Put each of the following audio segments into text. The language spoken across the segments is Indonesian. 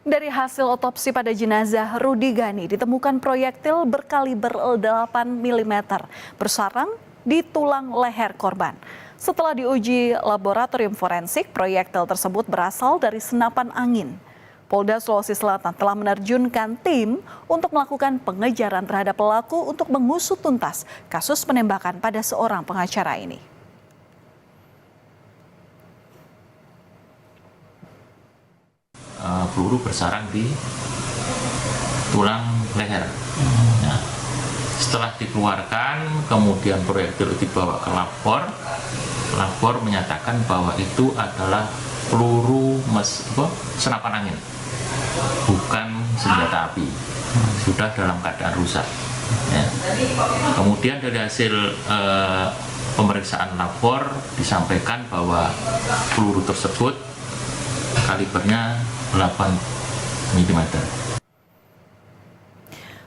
Dari hasil otopsi pada jenazah Rudi Gani ditemukan proyektil berkaliber 8 mm bersarang di tulang leher korban. Setelah diuji laboratorium forensik, proyektil tersebut berasal dari senapan angin. Polda Sulawesi Selatan telah menerjunkan tim untuk melakukan pengejaran terhadap pelaku untuk mengusut tuntas kasus penembakan pada seorang pengacara ini. Peluru bersarang di tulang leher. Nah, setelah dikeluarkan, kemudian proyektil dibawa ke labor. Labor menyatakan bahwa itu adalah peluru senapan angin, bukan senjata api. Sudah dalam keadaan rusak. Ya. Kemudian dari hasil pemeriksaan labor disampaikan bahwa peluru tersebut kalibernya 8 mm.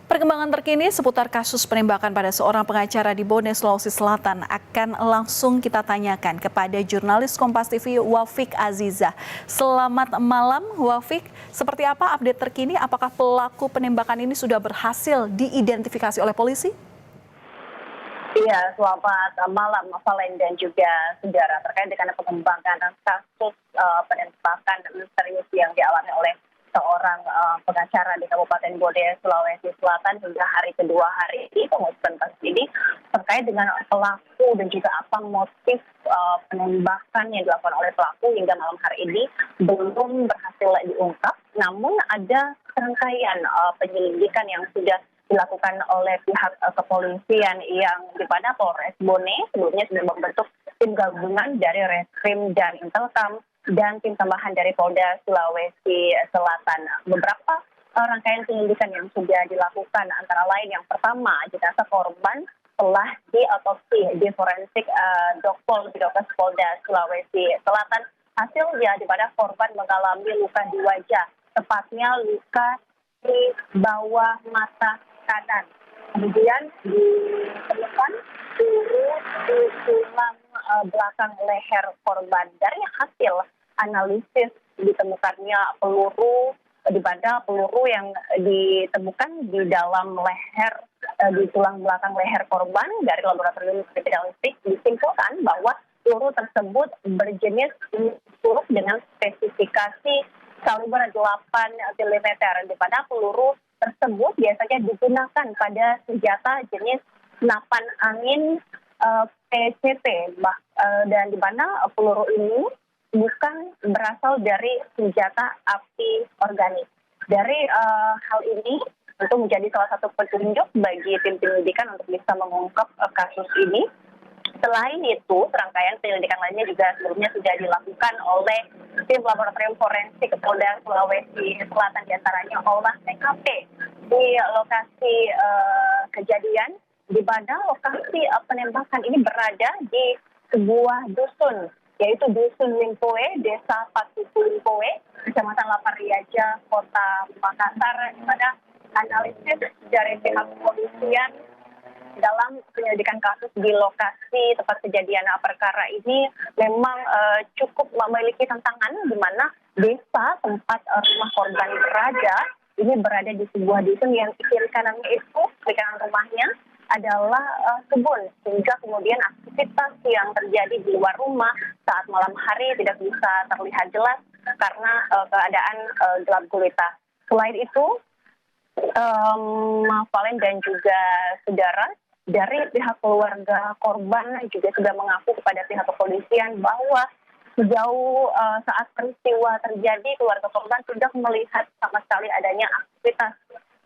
Perkembangan terkini seputar kasus penembakan pada seorang pengacara di Bone, Sulawesi Selatan akan langsung kita tanyakan kepada jurnalis Kompas TV Wafiq Azizah. Selamat malam Wafiq, seperti apa update terkini? Apakah pelaku penembakan ini sudah berhasil diidentifikasi oleh polisi? Iya, selamat malam Valen dan juga saudara. Terkait dengan pengembangan kasus penembakan misterius yang dialami oleh seorang pengacara di Kabupaten Bone, Sulawesi Selatan hingga hari kedua hari ini, pengusutan kasus ini terkait dengan pelaku dan juga apa motif penembakan yang dilakukan oleh pelaku hingga malam hari ini belum berhasil diungkap. Namun ada serangkaian penyelidikan yang sudah dilakukan oleh pihak kepolisian yang di mana Polres Bone sebelumnya sudah membentuk tim gabungan dari Reskrim dan Intelkam dan tim tambahan dari Polda Sulawesi Selatan. Beberapa rangkaian penyelidikan yang sudah dilakukan antara lain yang pertama, jenazah korban telah diotopsi di forensik Dokpol Bidokes Polda Sulawesi Selatan. Hasilnya di mana korban mengalami luka di wajah, tepatnya luka di bawah mata kanan. Kemudian ditemukan peluru di tulang belakang leher korban. Dari hasil analisis ditemukannya peluru di mana peluru yang ditemukan di dalam leher di tulang belakang leher korban dari laboratorium kriminalistik disimpulkan bahwa peluru tersebut berjenis peluru dengan spesifikasi kaliber 8 mm, di mana peluru tersebut biasanya digunakan pada senjata jenis senapan angin PCP, dan di mana peluru ini bukan berasal dari senjata api organik. Dari hal ini tentu menjadi salah satu petunjuk bagi tim penyelidikan untuk bisa mengungkap kasus ini. Selain itu, serangkaian penyelidikan lainnya juga sebelumnya sudah dilakukan oleh tim laboratorium forensik Polda Sulawesi Selatan, diantaranya olah TKP di lokasi kejadian, di mana lokasi penembakan ini berada di sebuah dusun, yaitu Dusun Limpoe, Desa Patuku Limpoe, Kecamatan Lapariaja, Kota Makassar, di mana analisis dari pihak kepolisian dalam penyelidikan kasus di lokasi tempat kejadian perkara ini memang cukup memiliki tantangan, di mana desa tempat rumah korban berada ini berada di sebuah dusun yang kiri kanannya itu, kiri kanan rumahnya adalah kebun, sehingga kemudian aktivitas yang terjadi di luar rumah saat malam hari tidak bisa terlihat jelas karena keadaan gelap gulita. Selain itu, Valen dan juga saudara, dari pihak keluarga korban juga sudah mengaku kepada pihak kepolisian bahwa sejauh saat peristiwa terjadi, keluarga korban sudah melihat sama sekali adanya aktivitas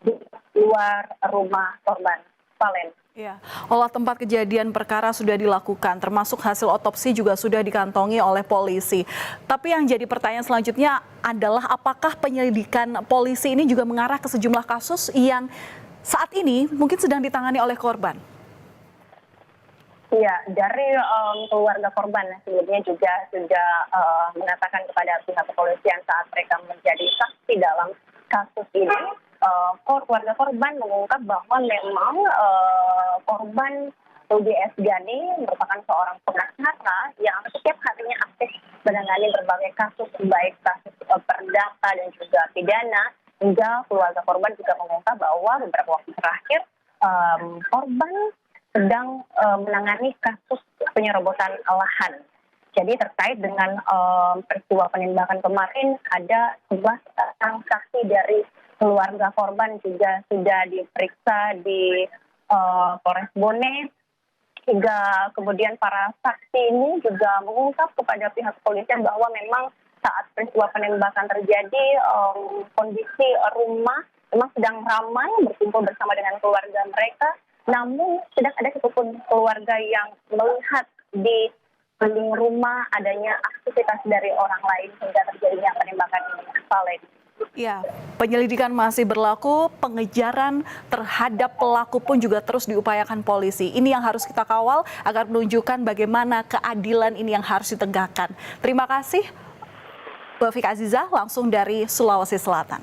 di luar rumah korban. Valen. Ya, olah tempat kejadian perkara sudah dilakukan, termasuk hasil otopsi juga sudah dikantongi oleh polisi. Tapi yang jadi pertanyaan selanjutnya adalah apakah penyelidikan polisi ini juga mengarah ke sejumlah kasus yang saat ini mungkin sedang ditangani oleh korban? Iya, dari keluarga korban sebelumnya juga sudah mengatakan kepada pihak kepolisian saat mereka menjadi saksi dalam kasus ini. Keluarga korban mengungkap bahwa memang korban Rudi S. Ghani merupakan seorang pengacara yang setiap harinya aktif menangani berbagai kasus, baik kasus perdata dan juga pidana, hingga keluarga korban juga mengungkap bahwa beberapa waktu terakhir korban sedang menangani kasus penyerobotan lahan. Jadi terkait dengan peristiwa penembakan kemarin, ada 11 saksi dari keluarga korban juga sudah diperiksa di Polres Bone, hingga kemudian para saksi ini juga mengungkap kepada pihak kepolisian bahwa memang saat peristiwa penembakan terjadi, kondisi rumah memang sedang ramai berkumpul bersama dengan keluarga mereka, namun tidak ada satupun keluarga yang melihat di sekeliling rumah adanya aktivitas dari orang lain hingga terjadinya penembakan ini. Ya, penyelidikan masih berlaku, pengejaran terhadap pelaku pun juga terus diupayakan polisi. Ini yang harus kita kawal agar menunjukkan bagaimana keadilan ini yang harus ditegakkan. Terima kasih, Bu Fik Aziza, langsung dari Sulawesi Selatan.